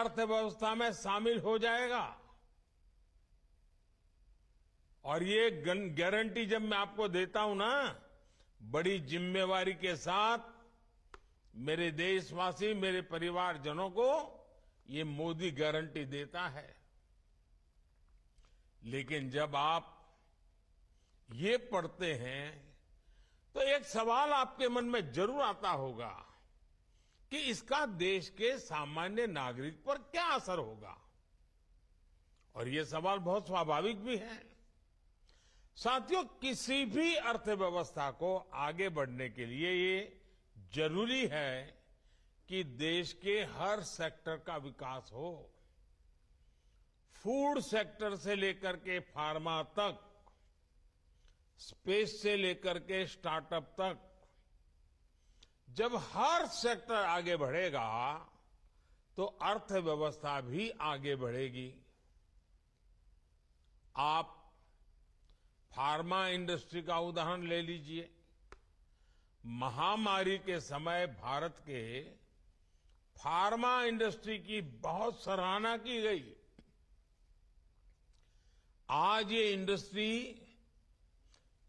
अर्थव्यवस्था में शामिल हो जाएगा। और ये गारंटी जब मैं आपको देता हूं ना, बड़ी जिम्मेवारी के साथ मेरे देशवासी, मेरे परिवारजनों को ये मोदी गारंटी देता है। लेकिन जब आप ये पढ़ते हैं तो एक सवाल आपके मन में जरूर आता होगा कि इसका देश के सामान्य नागरिक पर क्या असर होगा। और ये सवाल बहुत स्वाभाविक भी है। साथियों, किसी भी अर्थव्यवस्था को आगे बढ़ने के लिए ये जरूरी है कि देश के हर सेक्टर का विकास हो। फूड सेक्टर से लेकर के फार्मा तक, स्पेस से लेकर के स्टार्टअप तक, जब हर सेक्टर आगे बढ़ेगा तो अर्थव्यवस्था भी आगे बढ़ेगी। आप फार्मा इंडस्ट्री का उदाहरण ले लीजिए। महामारी के समय भारत के फार्मा इंडस्ट्री की बहुत सराहना की गई। आज ये इंडस्ट्री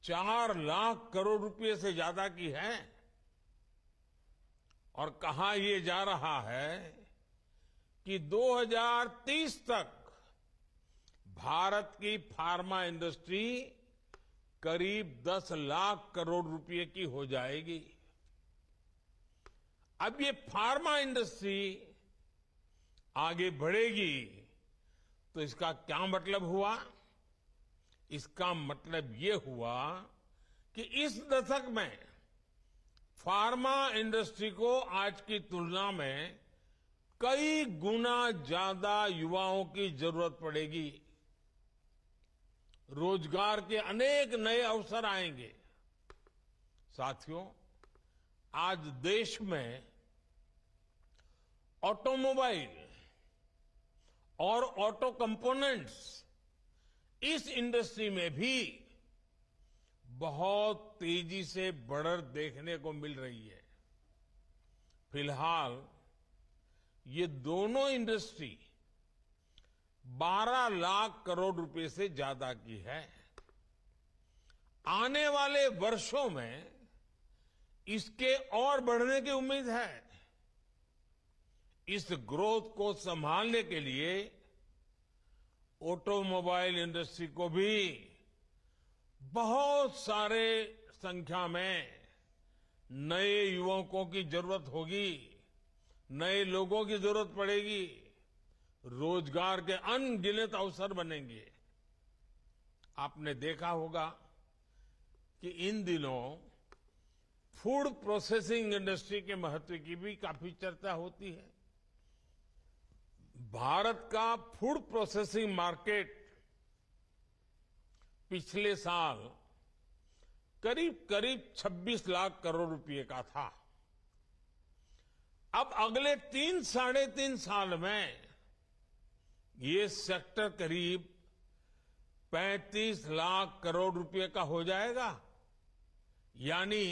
4 लाख करोड़ रुपए से ज्यादा की है। और कहा यह जा रहा है कि 2030 तक भारत की फार्मा इंडस्ट्री करीब 10 लाख करोड़ रुपए की हो जाएगी। अब ये फार्मा इंडस्ट्री आगे बढ़ेगी तो इसका क्या मतलब हुआ? इसका मतलब ये हुआ कि इस दशक में फार्मा इंडस्ट्री को आज की तुलना में कई गुना ज्यादा युवाओं की जरूरत पड़ेगी। रोजगार के अनेक नए अवसर आएंगे। साथियों, आज देश में ऑटोमोबाइल और ऑटो कंपोनेंट्स, इस इंडस्ट्री में भी बहुत तेजी से बढ़त देखने को मिल रही है। फिलहाल ये दोनों इंडस्ट्री 12 लाख करोड़ रुपए से ज्यादा की है। आने वाले वर्षों में इसके और बढ़ने की उम्मीद है। इस ग्रोथ को संभालने के लिए ऑटोमोबाइल इंडस्ट्री को भी बहुत सारे संख्या में नए युवकों की जरूरत होगी, नए लोगों की जरूरत पड़ेगी, रोजगार के अनगिनत अवसर बनेंगे। आपने देखा होगा कि इन दिनों फूड प्रोसेसिंग इंडस्ट्री के महत्व की भी काफी चर्चा होती है। भारत का फूड प्रोसेसिंग मार्केट पिछले साल करीब 26 लाख करोड़ रुपए का था। अब अगले 3-3.5 साल में ये सेक्टर करीब 35 लाख करोड़ रुपए का हो जाएगा। यानी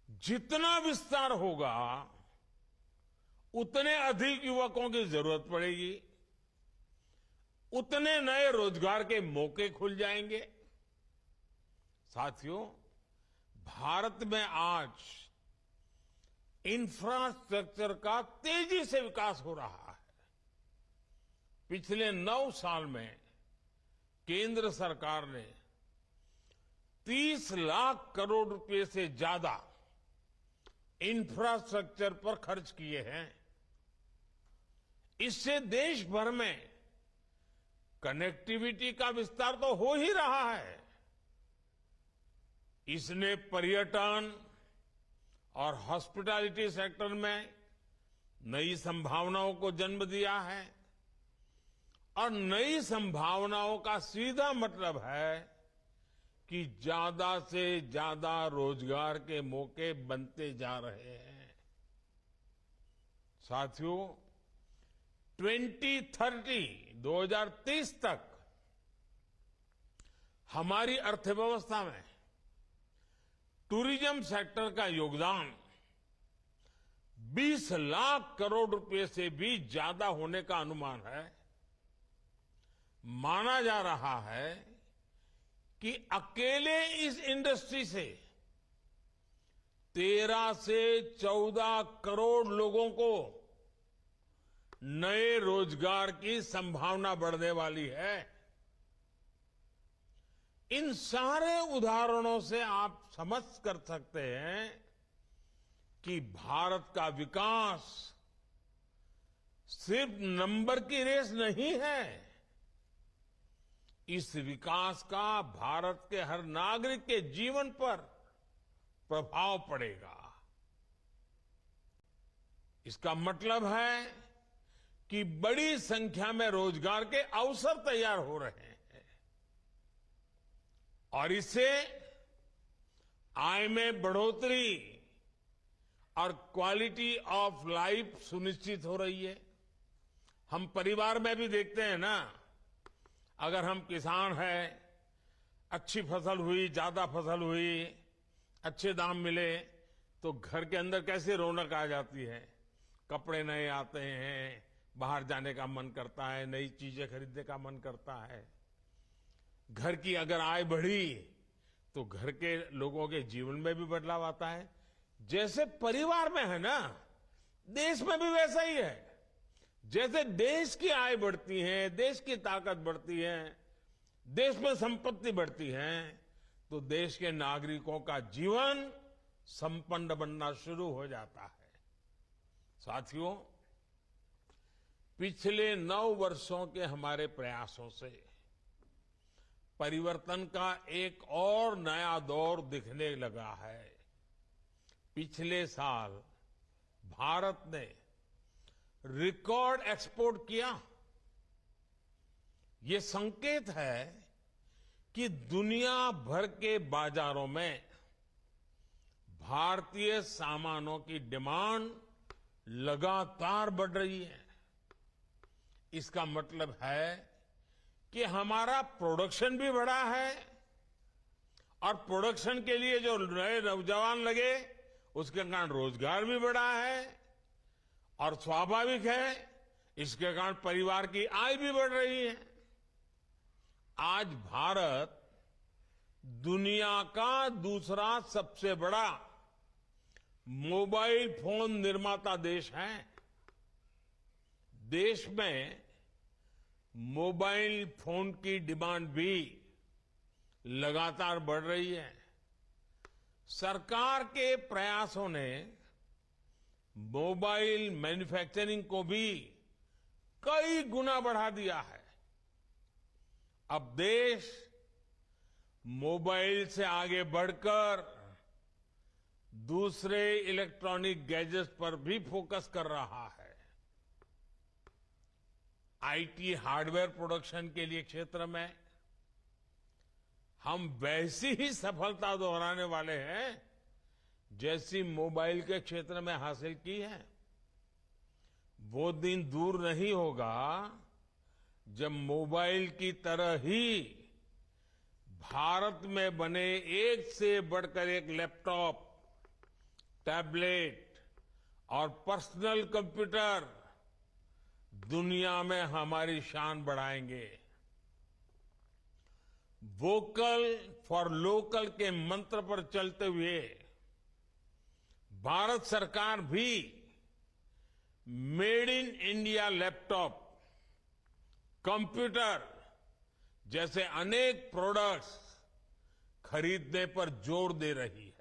जितना विस्तार होगा उतने अधिक युवकों की जरूरत पड़ेगी, उतने नए रोजगार के मौके खुल जाएंगे। साथियों, भारत में आज इंफ्रास्ट्रक्चर का तेजी से विकास हो रहा है। पिछले 9 साल में केंद्र सरकार ने 30 लाख करोड़ रुपए से ज्यादा इंफ्रास्ट्रक्चर पर खर्च किए हैं। इससे देश भर में कनेक्टिविटी का विस्तार तो हो ही रहा है। इसने पर्यटन और हॉस्पिटैलिटी सेक्टर में नई संभावनाओं को जन्म दिया है। और नई संभावनाओं का सीधा मतलब है कि ज्यादा से ज्यादा रोजगार के मौके बनते जा रहे हैं। साथियों, 2030 तक हमारी अर्थव्यवस्था में टूरिज्म सेक्टर का योगदान 20 लाख करोड़ रुपए से भी ज्यादा होने का अनुमान है। माना जा रहा है कि अकेले इस इंडस्ट्री से 13 से 14 करोड़ लोगों को नए रोजगार की संभावना बढ़ने वाली है। इन सारे उदाहरणों से आप समझ कर सकते हैं कि भारत का विकास सिर्फ नंबर की रेस नहीं है। इस विकास का भारत के हर नागरिक के जीवन पर प्रभाव पड़ेगा। इसका मतलब है कि बड़ी संख्या में रोजगार के अवसर तैयार हो रहे हैं और इससे आय में बढ़ोतरी और क्वालिटी ऑफ लाइफ सुनिश्चित हो रही है। हम परिवार में भी देखते हैं ना, अगर हम किसान हैं, अच्छी फसल हुई, ज्यादा फसल हुई, अच्छे दाम मिले तो घर के अंदर कैसे रौनक आ जाती है। कपड़े नए आते हैं, बाहर जाने का मन करता है, नई चीजें खरीदने का मन करता है। घर की अगर आय बढ़ी तो घर के लोगों के जीवन में भी बदलाव आता है। जैसे परिवार में है ना, देश में भी वैसा ही है। जैसे देश की आय बढ़ती है, देश की ताकत बढ़ती है, देश में संपत्ति बढ़ती है, तो देश के नागरिकों का जीवन संपन्न बनना शुरू हो जाता है। साथियों, पिछले 9 वर्षों के हमारे प्रयासों से परिवर्तन का एक और नया दौर दिखने लगा है। पिछले साल भारत ने रिकॉर्ड एक्सपोर्ट किया। ये संकेत है कि दुनिया भर के बाजारों में भारतीय सामानों की डिमांड लगातार बढ़ रही है। इसका मतलब है कि हमारा प्रोडक्शन भी बढ़ा है और प्रोडक्शन के लिए जो नए नौजवान लगे उसके कारण रोजगार भी बढ़ा है और स्वाभाविक है इसके कारण परिवार की आय भी बढ़ रही है। आज भारत दुनिया का दूसरा सबसे बड़ा मोबाइल फोन निर्माता देश है। देश में मोबाइल फोन की डिमांड भी लगातार बढ़ रही है। सरकार के प्रयासों ने मोबाइल मैन्युफैक्चरिंग को भी कई गुना बढ़ा दिया है। अब देश मोबाइल से आगे बढ़कर दूसरे इलेक्ट्रॉनिक गैजेट्स पर भी फोकस कर रहा है। आईटी हार्डवेयर प्रोडक्शन के लिए क्षेत्र में हम वैसी ही सफलता दोहराने वाले हैं जैसी मोबाइल के क्षेत्र में हासिल की है। वो दिन दूर नहीं होगा जब मोबाइल की तरह ही भारत में बने एक से बढ़कर एक लैपटॉप, टैबलेट और पर्सनल कंप्यूटर दुनिया में हमारी शान बढ़ाएंगे। वोकल फॉर लोकल के मंत्र पर चलते हुए भारत सरकार भी made in India laptop, computer जैसे अनेक प्रोडक्ट्स खरीदने पर जोर दे रही है।